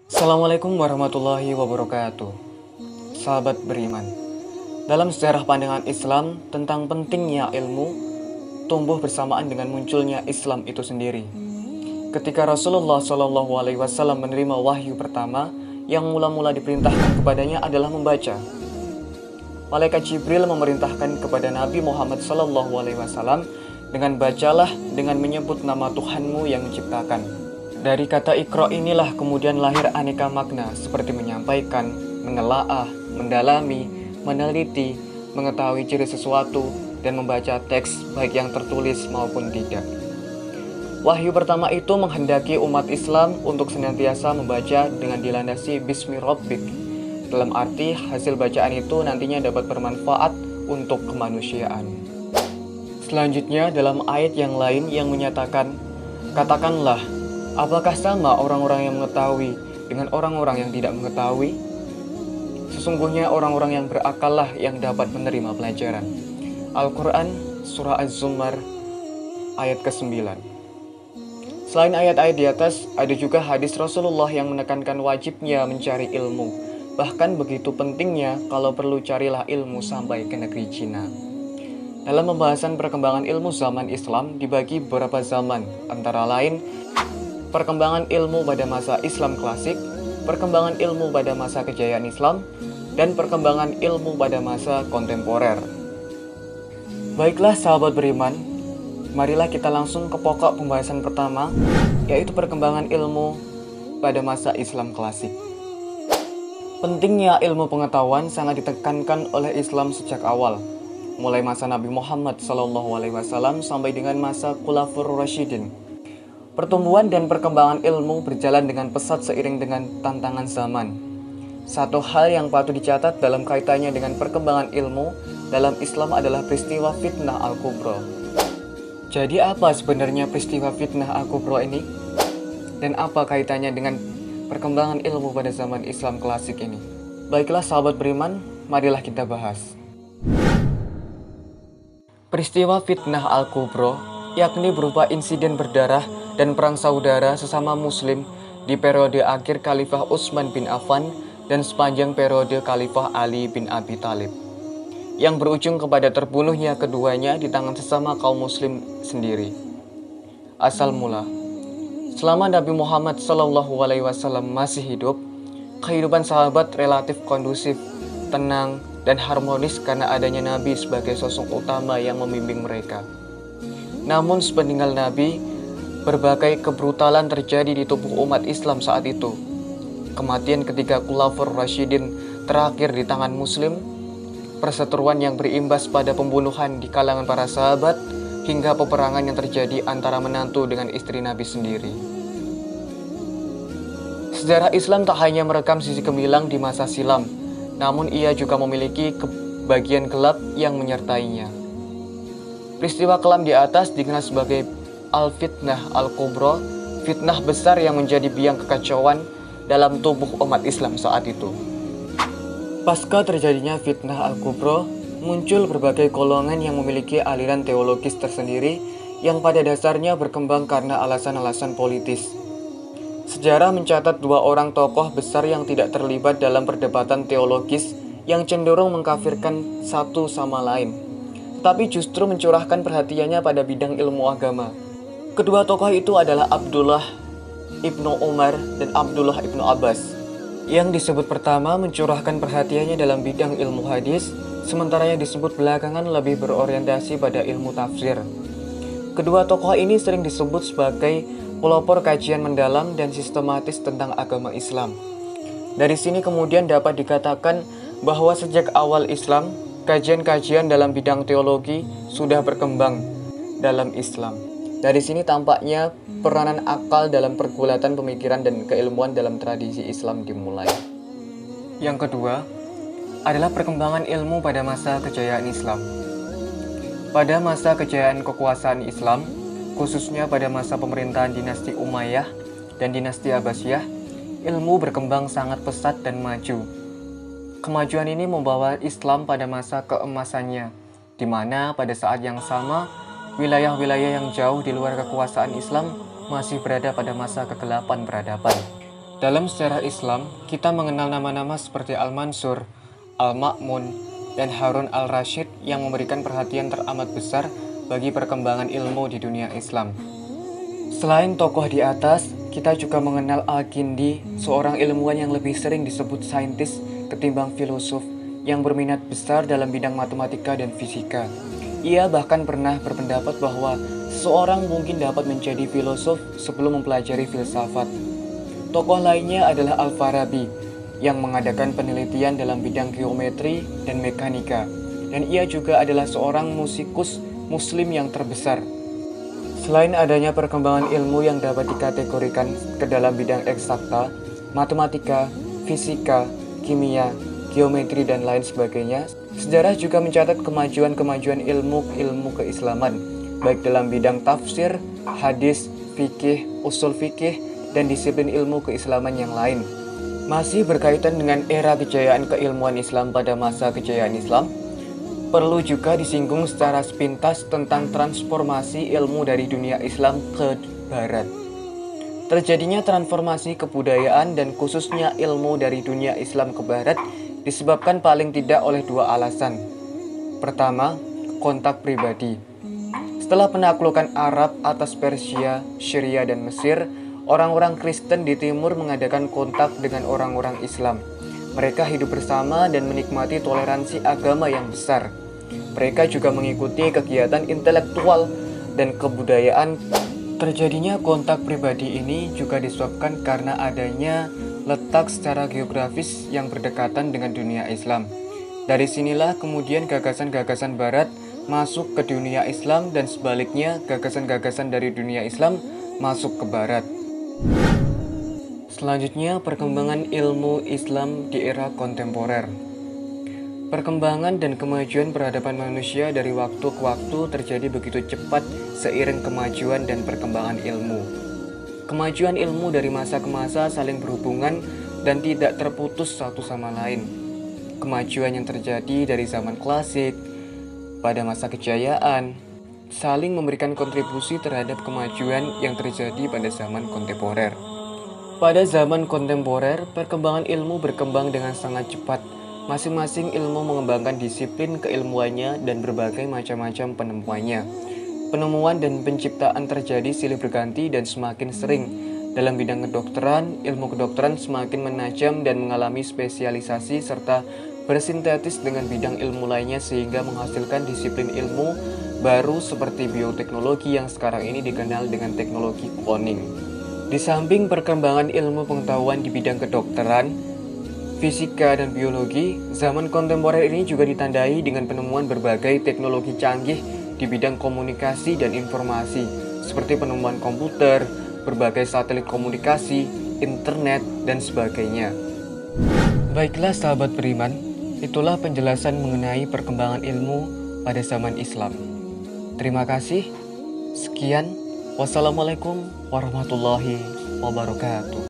Assalamualaikum warahmatullahi wabarakatuh. Sahabat beriman, dalam sejarah pandangan Islam tentang pentingnya ilmu tumbuh bersamaan dengan munculnya Islam itu sendiri. Ketika Rasulullah SAW menerima wahyu pertama, yang mula-mula diperintahkan kepadanya adalah membaca. Malaikat Jibril memerintahkan kepada Nabi Muhammad SAW dengan bacalah dengan menyebut nama Tuhanmu yang menciptakan. Dari kata Iqra inilah kemudian lahir aneka makna seperti menyampaikan, menelaah, mendalami, meneliti, mengetahui ciri sesuatu, dan membaca teks baik yang tertulis maupun tidak. Wahyu pertama itu menghendaki umat Islam untuk senantiasa membaca dengan dilandasi Bismi Rabbik. Dalam arti hasil bacaan itu nantinya dapat bermanfaat untuk kemanusiaan. Selanjutnya dalam ayat yang lain yang menyatakan, katakanlah, apakah sama orang-orang yang mengetahui dengan orang-orang yang tidak mengetahui? Sesungguhnya orang-orang yang berakallah yang dapat menerima pelajaran. Al-Quran, Surah Az-Zumar, ayat ke-9. Selain ayat-ayat di atas, ada juga hadis Rasulullah yang menekankan wajibnya mencari ilmu. Bahkan begitu pentingnya kalau perlu carilah ilmu sampai ke negeri Cina. Dalam pembahasan perkembangan ilmu zaman Islam dibagi beberapa zaman, antara lain perkembangan ilmu pada masa Islam klasik, perkembangan ilmu pada masa kejayaan Islam, dan perkembangan ilmu pada masa kontemporer. Baiklah sahabat beriman, marilah kita langsung ke pokok pembahasan pertama, yaitu perkembangan ilmu pada masa Islam klasik. Pentingnya ilmu pengetahuan sangat ditekankan oleh Islam sejak awal, mulai masa Nabi Muhammad SAW sampai dengan masa Khulafaur Rasyidin. Pertumbuhan dan perkembangan ilmu berjalan dengan pesat seiring dengan tantangan zaman. Satu hal yang patut dicatat dalam kaitannya dengan perkembangan ilmu dalam Islam adalah peristiwa fitnah Al-Kubra. Jadi apa sebenarnya peristiwa fitnah Al-Kubra ini? Dan apa kaitannya dengan perkembangan ilmu pada zaman Islam klasik ini? Baiklah sahabat beriman, marilah kita bahas. Peristiwa fitnah Al-Kubra, yakni berupa insiden berdarah dan perang saudara sesama muslim di periode akhir Khalifah Utsman bin Affan dan sepanjang periode Khalifah Ali bin Abi Thalib, yang berujung kepada terbunuhnya keduanya di tangan sesama kaum muslim sendiri. Asal mula, selama Nabi Muhammad SAW masih hidup, kehidupan sahabat relatif kondusif, tenang, dan harmonis karena adanya Nabi sebagai sosok utama yang membimbing mereka. Namun sepeninggal Nabi, berbagai kebrutalan terjadi di tubuh umat Islam saat itu. Kematian ketiga Khulafaur Rasyidin terakhir di tangan muslim, perseteruan yang berimbas pada pembunuhan di kalangan para sahabat, hingga peperangan yang terjadi antara menantu dengan istri Nabi sendiri. Sejarah Islam tak hanya merekam sisi gemilang di masa silam, namun ia juga memiliki bagian gelap yang menyertainya. Peristiwa kelam di atas dikenal sebagai Al-Fitnah Al-Kubra, fitnah besar yang menjadi biang kekacauan dalam tubuh umat Islam saat itu. Pasca terjadinya fitnah Al-Kubra, muncul berbagai golongan yang memiliki aliran teologis tersendiri yang pada dasarnya berkembang karena alasan-alasan politis. Sejarah mencatat dua orang tokoh besar yang tidak terlibat dalam perdebatan teologis yang cenderung mengkafirkan satu sama lain, tetapi justru mencurahkan perhatiannya pada bidang ilmu agama. Kedua tokoh itu adalah Abdullah ibnu Umar dan Abdullah ibnu Abbas. Yang disebut pertama mencurahkan perhatiannya dalam bidang ilmu hadis, sementara yang disebut belakangan lebih berorientasi pada ilmu tafsir. Kedua tokoh ini sering disebut sebagai pelopor kajian mendalam dan sistematis tentang agama Islam. Dari sini kemudian dapat dikatakan bahwa sejak awal Islam, kajian-kajian dalam bidang teologi sudah berkembang dalam Islam. Dari sini tampaknya peranan akal dalam pergulatan pemikiran dan keilmuan dalam tradisi Islam dimulai. Yang kedua adalah perkembangan ilmu pada masa kejayaan Islam. Pada masa kejayaan kekuasaan Islam, khususnya pada masa pemerintahan dinasti Umayyah dan dinasti Abbasiyah, ilmu berkembang sangat pesat dan maju. Kemajuan ini membawa Islam pada masa keemasannya, di mana pada saat yang sama, wilayah-wilayah yang jauh di luar kekuasaan Islam masih berada pada masa kegelapan peradaban. Dalam sejarah Islam, kita mengenal nama-nama seperti Al-Mansur, Al-Ma'mun, dan Harun al-Rashid yang memberikan perhatian teramat besar bagi perkembangan ilmu di dunia Islam. Selain tokoh di atas, kita juga mengenal Al-Kindi, seorang ilmuwan yang lebih sering disebut saintis ketimbang filosof, yang berminat besar dalam bidang matematika dan fisika. Ia bahkan pernah berpendapat bahwa seseorang mungkin dapat menjadi filosof sebelum mempelajari filsafat. Tokoh lainnya adalah Al-Farabi, yang mengadakan penelitian dalam bidang geometri dan mekanika, dan ia juga adalah seorang musikus muslim yang terbesar. Selain adanya perkembangan ilmu yang dapat dikategorikan ke dalam bidang eksakta, matematika, fisika, kimia, geometri, dan lain sebagainya, sejarah juga mencatat kemajuan-kemajuan ilmu keislaman, baik dalam bidang tafsir, hadis, fikih, usul fikih, dan disiplin ilmu keislaman yang lain. Masih berkaitan dengan era kejayaan keilmuan Islam pada masa kejayaan Islam, perlu juga disinggung secara sepintas tentang transformasi ilmu dari dunia Islam ke Barat. Terjadinya transformasi kebudayaan dan khususnya ilmu dari dunia Islam ke Barat disebabkan paling tidak oleh dua alasan. Pertama, kontak pribadi. Setelah penaklukan Arab atas Persia, Syria, dan Mesir, orang-orang Kristen di timur mengadakan kontak dengan orang-orang Islam. Mereka hidup bersama dan menikmati toleransi agama yang besar. Mereka juga mengikuti kegiatan intelektual dan kebudayaan. Terjadinya kontak pribadi ini juga disebabkan karena adanya letak secara geografis yang berdekatan dengan dunia Islam. Dari sinilah kemudian gagasan-gagasan Barat masuk ke dunia Islam dan sebaliknya gagasan-gagasan dari dunia Islam masuk ke Barat. Selanjutnya, perkembangan ilmu Islam di era kontemporer. Perkembangan dan kemajuan peradaban manusia dari waktu ke waktu terjadi begitu cepat seiring kemajuan dan perkembangan ilmu. Kemajuan ilmu dari masa ke masa saling berhubungan dan tidak terputus satu sama lain. Kemajuan yang terjadi dari zaman klasik pada masa kejayaan saling memberikan kontribusi terhadap kemajuan yang terjadi pada zaman kontemporer. Pada zaman kontemporer, perkembangan ilmu berkembang dengan sangat cepat. Masing-masing ilmu mengembangkan disiplin keilmuannya dan berbagai macam-macam penemuannya. Penemuan dan penciptaan terjadi silih berganti dan semakin sering. Dalam bidang kedokteran, ilmu kedokteran semakin menajam dan mengalami spesialisasi serta bersintetis dengan bidang ilmu lainnya sehingga menghasilkan disiplin ilmu baru seperti bioteknologi yang sekarang ini dikenal dengan teknologi cloning. Di samping perkembangan ilmu pengetahuan di bidang kedokteran, fisika, dan biologi, zaman kontemporer ini juga ditandai dengan penemuan berbagai teknologi canggih di bidang komunikasi dan informasi, seperti penemuan komputer, berbagai satelit komunikasi, internet, dan sebagainya. Baiklah sahabat beriman, itulah penjelasan mengenai perkembangan ilmu pada zaman Islam. Terima kasih. Sekian. Wassalamualaikum warahmatullahi wabarakatuh.